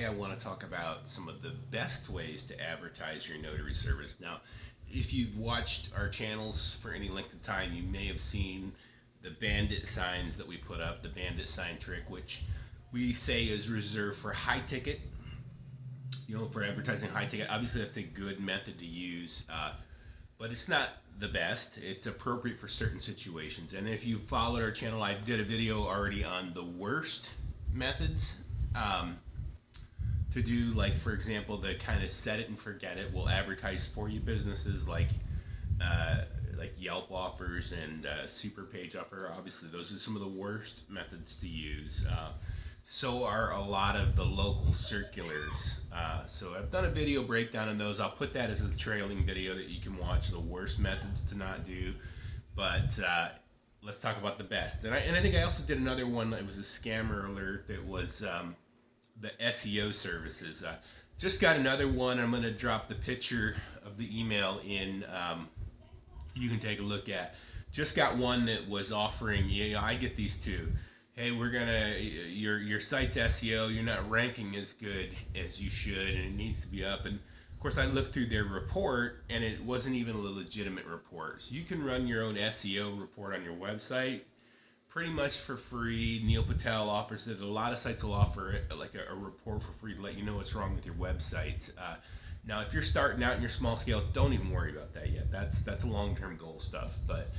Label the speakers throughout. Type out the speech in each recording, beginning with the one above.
Speaker 1: I want to talk about some of the best ways to advertise your notary service. Now, if you've watched our channels for any length of time, you may have seen the bandit signs that we put up, the bandit sign trick, which we say is reserved for high ticket, for advertising high ticket. Obviously, that's a good method to use, but it's not the best. It's appropriate for certain situations. And if you followed our channel, I did a video already on the worst methods to do, like, for example, the kind of set it and forget it will advertise for you businesses like Yelp offers and Super Page offer. Obviously, those are some of the worst methods to use. So are a lot of the local circulars. So I've done a video breakdown on those. I'll put that as a trailing video that you can watch, the worst methods to not do. But let's talk about the best. And I think I also did another one. It was a scammer alert that was the SEO services. Just got another one. I'm going to drop the picture of the email in. You can take a look at. Just got one that was offering. I get these too. Hey, we're gonna your site's SEO. You're not ranking as good as you should, and it needs to be up. And of course, I looked through their report, and it wasn't even a legitimate report. So you can run your own SEO report on your website, pretty much for free. Neil Patel offers it. A lot of sites will offer it, like a report for free to let you know what's wrong with your website. Now, if you're starting out in your small scale, don't even worry about that yet. That's long-term goal stuff. But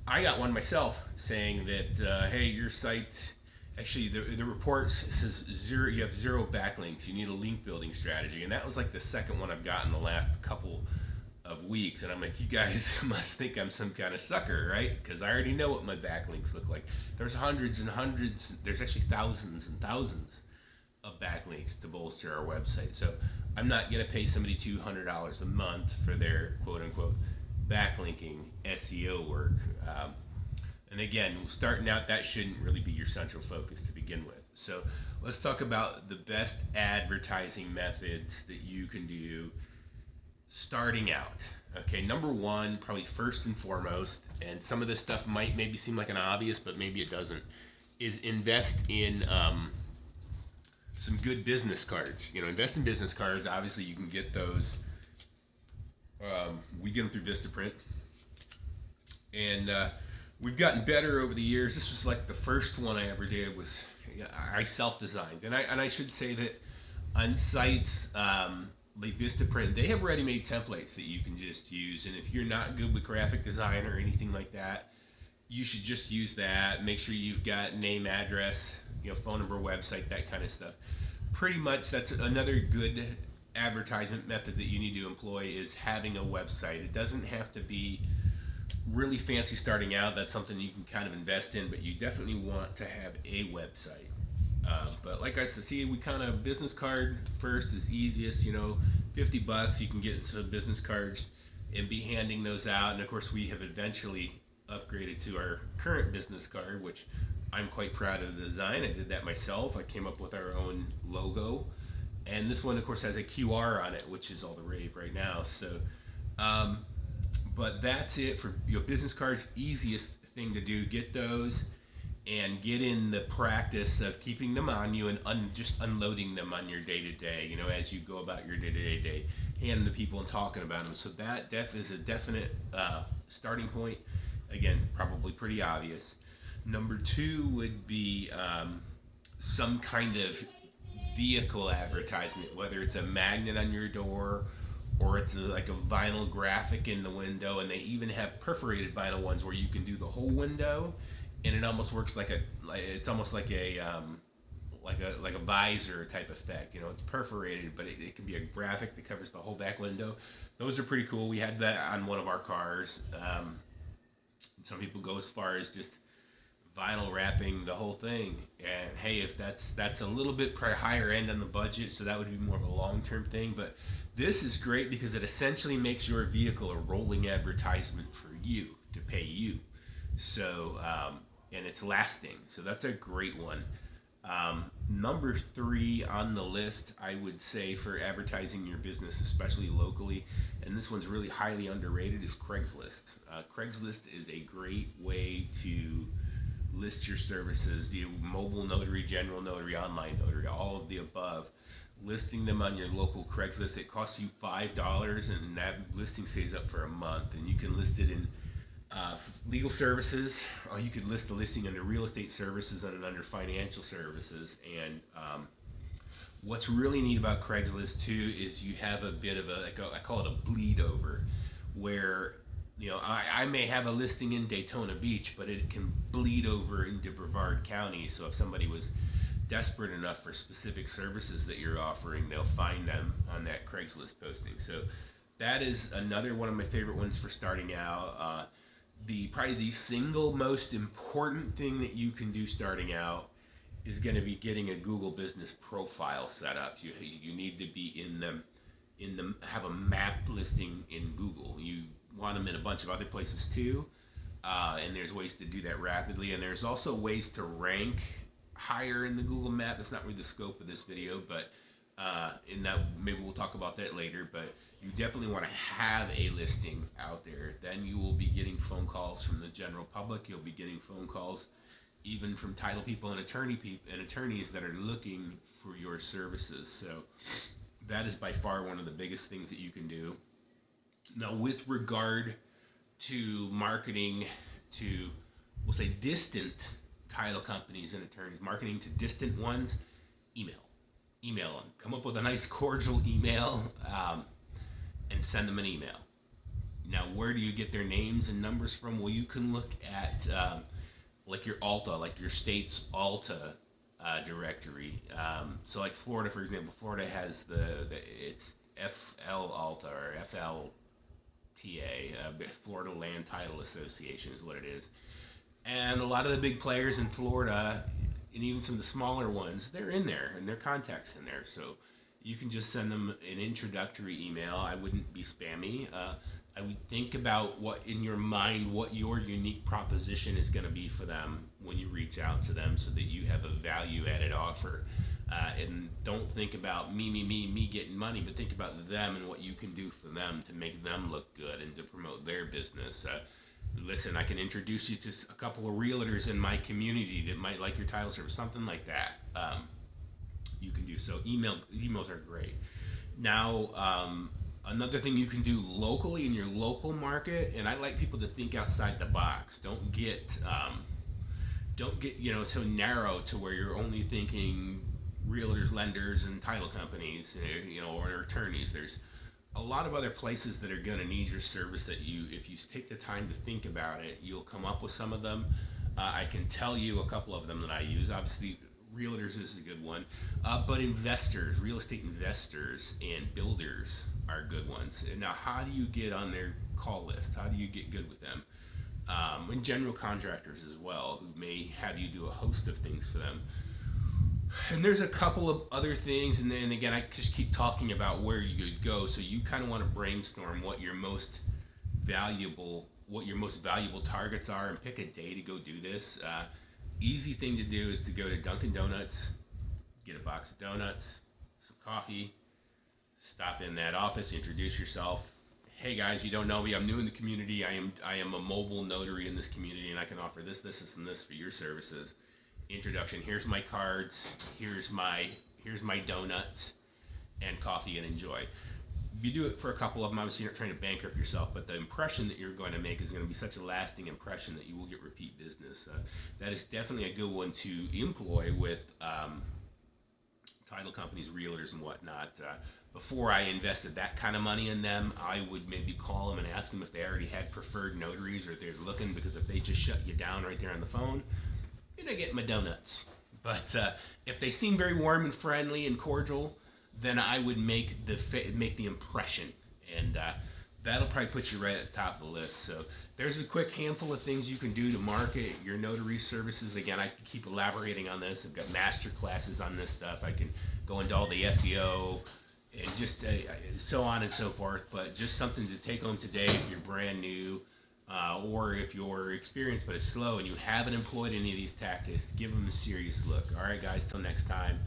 Speaker 1: I got one myself saying that, hey, your site, actually the report says zero. You have zero backlinks. You need a link building strategy, and that was like the second one I've gotten the last couple of weeks. And I'm like, you guys must think I'm some kind of sucker, right? Because I already know what my backlinks look like. There's hundreds and hundreds. There's actually thousands and thousands of backlinks to bolster our website. So I'm not going to pay somebody $200 a month for their quote unquote backlinking SEO work. And again, starting out, that shouldn't really be your central focus to begin with. So let's talk about the best advertising methods that you can do starting out. Okay, number one, probably first and foremost, and some of this stuff might maybe seem like an obvious, but maybe it doesn't, is invest in some good business cards. Invest in business cards. Obviously, you can get those. We get them through Vistaprint, and we've gotten better over the years. This was like the first one I ever did. I self-designed, and I should say that on sites like Vistaprint, they have ready-made templates that you can just use. And if you're not good with graphic design or anything like that, you should just use that. Make sure you've got name, address, phone number, website, that kind of stuff. Pretty much that's another good advertisement method that you need to employ, is having a website. It doesn't have to be really fancy starting out. That's something you can kind of invest in, but you definitely want to have a website. But like I said, we kind of business card first is easiest. $50 you can get some business cards and be handing those out. And of course, we have eventually upgraded to our current business card, which I'm quite proud of the design. I did that myself. I came up with our own logo, and this one, of course, has a QR on it, which is all the rave right now. So, but that's it for business cards. Easiest thing to do: get those and get in the practice of keeping them on you and just unloading them on your day-to-day. As you go about your day, handing to people and talking about them. So that is a definite starting point. Again, probably pretty obvious. Number two would be some kind of vehicle advertisement, whether it's a magnet on your door or it's like a vinyl graphic in the window. And they even have perforated vinyl ones where you can do the whole window, and it almost works it's almost like a visor type effect. It's perforated, but it can be a graphic that covers the whole back window. Those are pretty cool. We had that on one of our cars. Some people go as far as just vinyl wrapping the whole thing, and hey, if that's a little bit higher end on the budget, so that would be more of a long-term thing. But this is great because it essentially makes your vehicle a rolling advertisement for you to pay you. So and it's lasting, so that's a great one. Number three on the list, I would say, for advertising your business, especially locally, and this one's really highly underrated, is Craigslist. Craigslist is a great way to list your services, the mobile notary, general notary, online notary, all of the above. listing them on your local Craigslist. It costs you $5, and that listing stays up for a month. And you can list it in legal services, or you could list the listing under real estate services and under financial services. And what's really neat about Craigslist too is you have a bit of I call it a bleed over, where I may have a listing in Daytona Beach, but it can bleed over into Brevard County. So if somebody was desperate enough for specific services that you're offering, they'll find them on that Craigslist posting. So that is another one of my favorite ones for starting out. Probably the single most important thing that you can do starting out is going to be getting a Google Business profile set up. You need to be have a map listing in Google. You want them in a bunch of other places too, and there's ways to do that rapidly. And there's also ways to rank higher in the Google map. That's not really the scope of this video, but in that maybe we'll talk about that later. But you definitely want to have a listing out there. Then you will be getting phone calls from the general public. You'll be getting phone calls even from title people and attorneys that are looking for your services. So that is by far one of the biggest things that you can do. Now, with regard to marketing to, we'll say, distant title companies and attorneys, marketing to distant ones, email them. Come up with a nice cordial email and send them an email. Now, where do you get their names and numbers from? Well, you can look at like your ALTA, like your state's ALTA directory. So like Florida, for example, Florida has it's FL ALTA or FLTA, Florida Land Title Association is what it is. And a lot of the big players in Florida, and even some of the smaller ones, they're in there, and their contacts in there. So you can just send them an introductory email. I wouldn't be spammy. I would think about what your unique proposition is going to be for them when you reach out to them, so that you have a value-added offer. And don't think about me getting money, but think about them and what you can do for them to make them look good and to promote their business. Listen, I can introduce you to a couple of realtors in my community that might like your title service, something like that. You can do so. Emails are great. Now, another thing you can do locally in your local market, and I like people to think outside the box. Don't get so narrow to where you're only thinking realtors, lenders, and title companies, or attorneys. There's a lot of other places that are going to need your service that if you take the time to think about it, you'll come up with some of them. I can tell you a couple of them that I use. Obviously, realtors is a good one, but investors, real estate investors, and builders are good ones. Now, how do you get on their call list? How do you get good with them? And general contractors as well, who may have you do a host of things for them. And there's a couple of other things, and then again, I just keep talking about where you could go. So you kind of want to brainstorm what your most valuable targets are, and pick a day to go do this. Easy thing to do is to go to Dunkin' Donuts, get a box of donuts, some coffee, stop in that office, introduce yourself. Hey guys, you don't know me. I'm new in the community. I am a mobile notary in this community, and I can offer this, and this for your services. Introduction. Here's my cards. Here's my donuts and coffee, and enjoy. You do it for a couple of them. Obviously, you're not trying to bankrupt yourself, but the impression that you're going to make is going to be such a lasting impression that you will get repeat business. That is definitely a good one to employ with title companies, realtors, and whatnot. Before I invested that kind of money in them, I would maybe call them and ask them if they already had preferred notaries, or if they're looking, because if they just shut you down right there on the phone, you're gonna get my donuts. But if they seem very warm and friendly and cordial, then I would make the impression, and that'll probably put you right at the top of the list. So there's a quick handful of things you can do to market your notary services. Again, I can keep elaborating on this. I've got master classes on this stuff. I can go into all the SEO and just so on and so forth. But just something to take home today if you're brand new, or if you're experienced but it's slow and you haven't employed any of these tactics, give them a serious look. All right, guys, till next time.